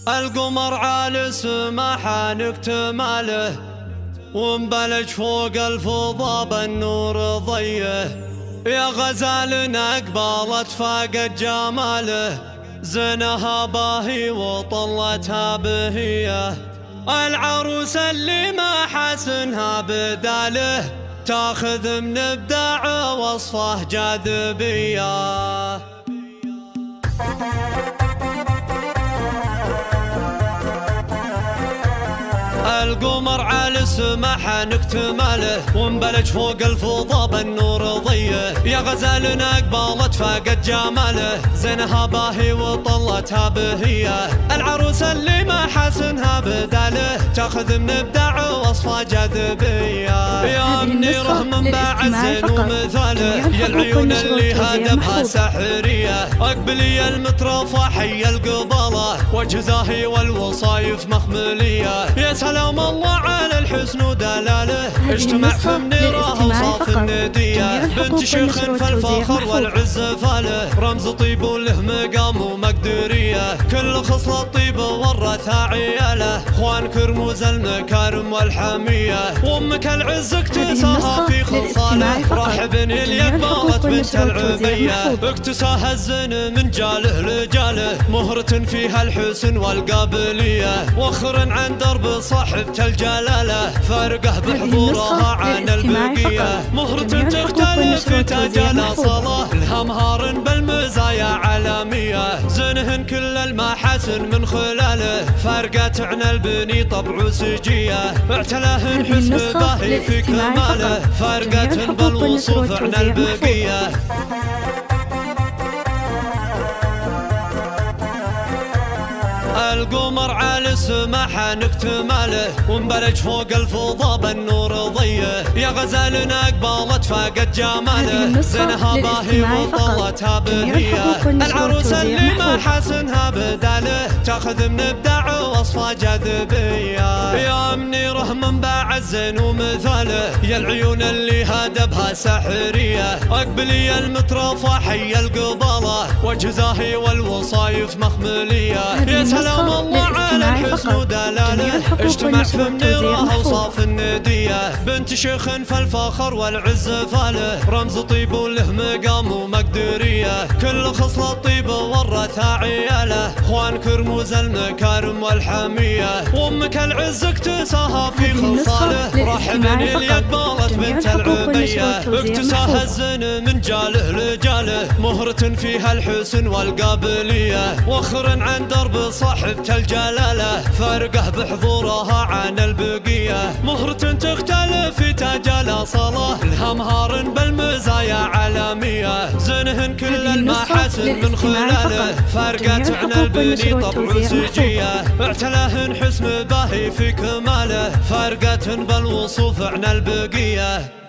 القمر عالي سماحة نكتماله، ومبلج فوق الفضا بالنور ضيه. يا غزال أقبلت فاقت جماله، زنها باهي وطلتها بهيه. العروس اللي ما حسنها بداله، تاخذ من ابداع وصفه جاذبيه. القمر عالي سماحة نكتماله، ومبلج فوق الفضا بالنور ضيه. يا غزال أقبلت فاقت جماله، زينها باهي وطلتها بهيه. العروس اللي ما حسنها بداله، تاخذ من ابداع وصفه جاذبيه. يا منيره من باع الزين ومثاله، يا العيون اللي هدبها سحريه. اقبلي المترفه حي القبله، وجه زاهي والوصايف مخمليه. يا سلام الله على الحسن ودلاله، اجتمع في منيره اوصاف النديه. بنت شيخ فالفخر والعز فاله، رمز طيب وله مقام ومقدوريه. كل خصله طيب ورثها عياله، اخوانك رموز المكارم والحميه. وامك العز اكتساها في خصاله، راحب اللي قبلت بنت العبيه. اكتساها الزين من جاله لجاله، مهرة فيها الحسن والقابليه. وخر عن درب صاحبة الجلالة، فارقه بحضورها عن البقيه. مهرة تختلف تجالى صلاة، لها مهار بالمزايا عالميه. زنهن كل المحاسن من خلاله، فارقت عن البني طبع سجيه. اعتلاهن حسن باهي في كماله، فارقت بالوصوف عن البقيه. القمر عالي سماحة نكتماله، ومبلج فوق الفضا بالنور ضيه. يا غزال أقبلت فاقت جماله، زينها باهي وطلتها بهيه. العروس اللي ما حسنها بداله، تاخذ من ابداع وصفه جاذبيه. يا منيره من باع الزين ومثاله، يا العيون اللي هدبها سحريه. اقبلي المترفه حي القبله، وجه زاهي والوصايف مخمليه. يا سلام الله على الحسن ودلاله، اجتمع في منيره اوصاف النديه. بنت شيخ فالفخر والعز فاله، رمز طيب وله مقام ومقدوريه. كل خصله طيب ورثها عياله، اخوانك رموز المكارم والحميه. وامك العز اكتساها في خصاله، راحب اللي قبلت بنت العبيه. اكتساها الزين من جاله لجاله، مهرة فيها الحسن والقابليه. وخر عن درب صاحبة الجلالة، فارقه بحضورها عن البقيه. مهرة تختلف تجالى صلاة، لها مهار بالمزايا عالميه. زنهن كل المحاسن من خلاله، فارقت عن البني طبع سجيه. اعتلاهن حسن باهي في كماله، فارقت بالوصوف عن البقيه.